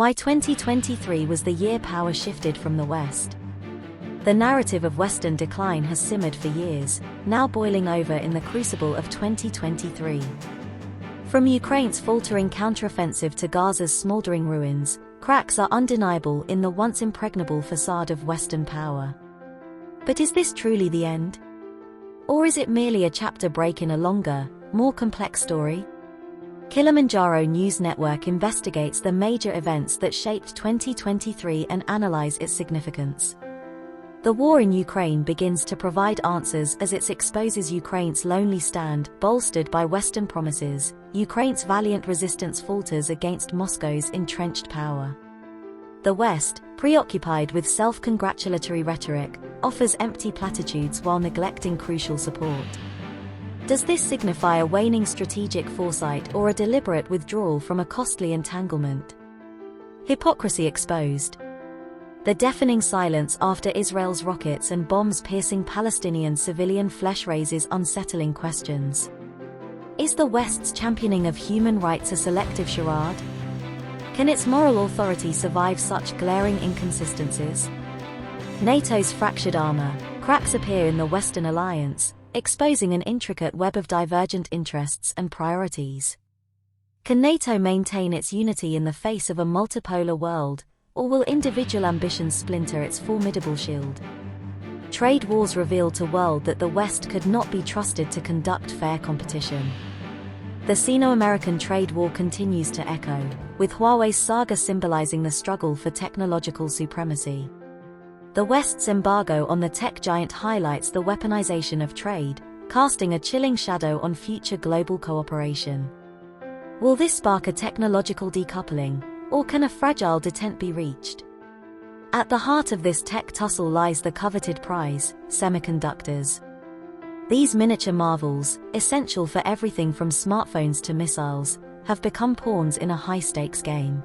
Why 2023 was the year power shifted from the West. The narrative of Western decline has simmered for years, now boiling over in the crucible of 2023. From Ukraine's faltering counteroffensive to Gaza's smoldering ruins, cracks are undeniable in the once impregnable facade of Western power. But is this truly the end? Or is it merely a chapter break in a longer, more complex story? Kilimanjaro News Network investigates the major events that shaped 2023 and analyze its significance. The war in Ukraine begins to provide answers as it exposes Ukraine's lonely stand, bolstered by Western promises. Ukraine's valiant resistance falters against Moscow's entrenched power. The West, preoccupied with self-congratulatory rhetoric, offers empty platitudes while neglecting crucial support. Does this signify a waning strategic foresight or a deliberate withdrawal from a costly entanglement? Hypocrisy exposed. The deafening silence after Israel's rockets and bombs piercing Palestinian civilian flesh raises unsettling questions. Is the West's championing of human rights a selective charade? Can its moral authority survive such glaring inconsistencies? NATO's fractured armor. Cracks appear in the Western alliance, exposing an intricate web of divergent interests and priorities. Can NATO maintain its unity in the face of a multipolar world, or will individual ambitions splinter its formidable shield? Trade wars reveal to the world that the West could not be trusted to conduct fair competition. The Sino-American trade war continues to echo, with Huawei's saga symbolizing the struggle for technological supremacy. The West's embargo on the tech giant highlights the weaponization of trade, casting a chilling shadow on future global cooperation. Will this spark a technological decoupling, or can a fragile detente be reached? At the heart of this tech tussle lies the coveted prize, semiconductors. These miniature marvels, essential for everything from smartphones to missiles, have become pawns in a high-stakes game.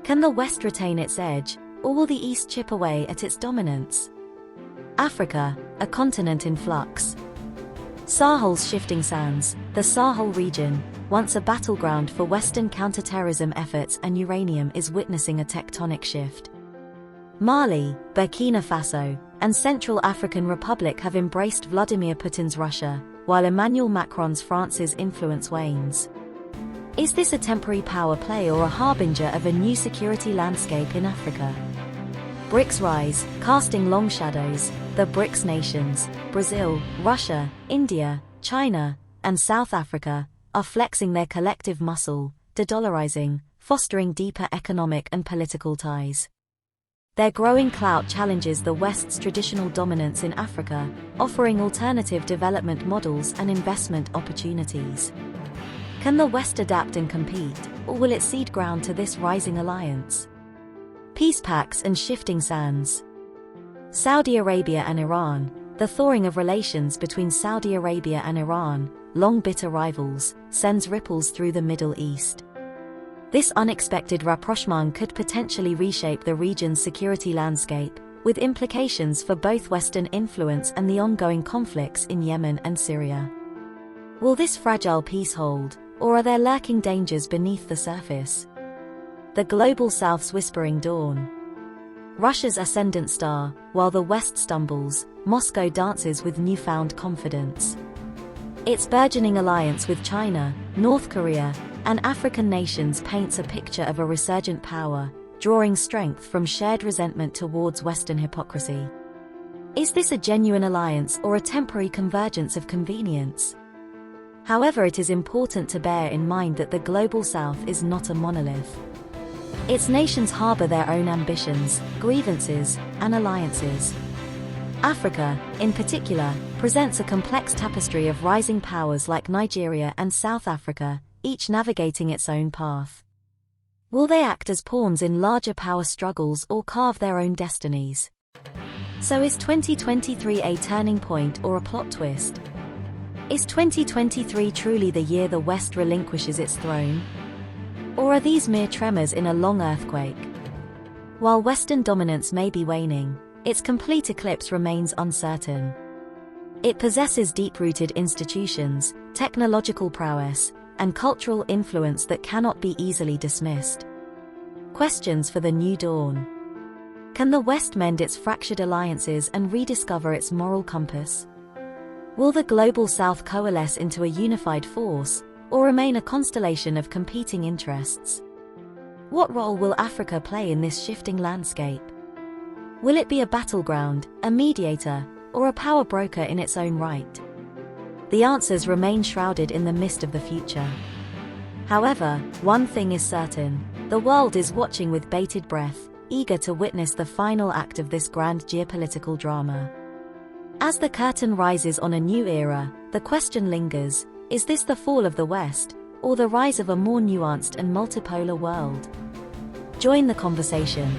Can the West retain its edge, or will the East chip away at its dominance? Africa, a continent in flux. Sahel's shifting sands. The Sahel region, once a battleground for Western counterterrorism efforts and uranium, is witnessing a tectonic shift. Mali, Burkina Faso, and Central African Republic have embraced Vladimir Putin's Russia, while Emmanuel Macron's France's influence wanes. Is this a temporary power play or a harbinger of a new security landscape in Africa? BRICS rise, casting long shadows. The BRICS nations, Brazil, Russia, India, China, and South Africa, are flexing their collective muscle, de-dollarizing, fostering deeper economic and political ties. Their growing clout challenges the West's traditional dominance in Africa, offering alternative development models and investment opportunities. Can the West adapt and compete, or will it cede ground to this rising alliance? Peace pacts and shifting sands. Saudi Arabia and Iran. The thawing of relations between Saudi Arabia and Iran, long bitter rivals, sends ripples through the Middle East. This unexpected rapprochement could potentially reshape the region's security landscape, with implications for both Western influence and the ongoing conflicts in Yemen and Syria. Will this fragile peace hold, or are there lurking dangers beneath the surface? The global South's whispering dawn. Russia's ascendant star. While the West stumbles, Moscow dances with newfound confidence. Its burgeoning alliance with China, North Korea, and African nations paints a picture of a resurgent power, drawing strength from shared resentment towards Western hypocrisy. Is this a genuine alliance or a temporary convergence of convenience? However, it is important to bear in mind that the global South is not a monolith. Its nations harbor their own ambitions, grievances, and alliances. Africa, in particular, presents a complex tapestry of rising powers like Nigeria and South Africa, each navigating its own path. Will they act as pawns in larger power struggles or carve their own destinies? So is 2023 a turning point or a plot twist? Is 2023 truly the year the West relinquishes its throne? Or are these mere tremors in a long earthquake? While Western dominance may be waning, its complete eclipse remains uncertain. It possesses deep-rooted institutions, technological prowess, and cultural influence that cannot be easily dismissed. Questions for the new dawn. Can the West mend its fractured alliances and rediscover its moral compass? Will the global South coalesce into a unified force, or remain a constellation of competing interests? What role will Africa play in this shifting landscape? Will it be a battleground, a mediator, or a power broker in its own right? The answers remain shrouded in the mist of the future. However, one thing is certain: the world is watching with bated breath, eager to witness the final act of this grand geopolitical drama. As the curtain rises on a new era, the question lingers: is this the fall of the West, or the rise of a more nuanced and multipolar world? Join the conversation.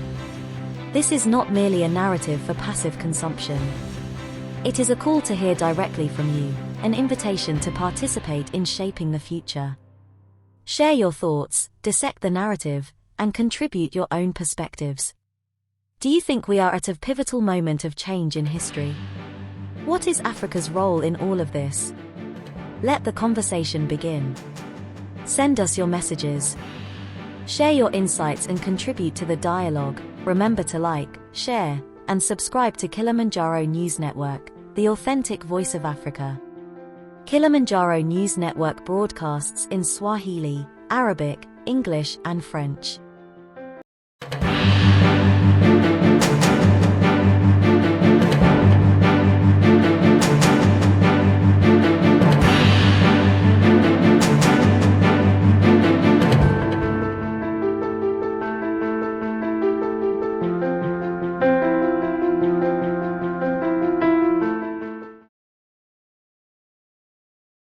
This is not merely a narrative for passive consumption. It is a call to hear directly from you, an invitation to participate in shaping the future. Share your thoughts, dissect the narrative, and contribute your own perspectives. Do you think we are at a pivotal moment of change in history? What is Africa's role in all of this? Let the conversation begin. Send us your messages. Share your insights and contribute to the dialogue. Remember to like, share, and subscribe to Kilimanjaro News Network, the authentic voice of Africa. Kilimanjaro News Network broadcasts in Swahili, Arabic, English, and French.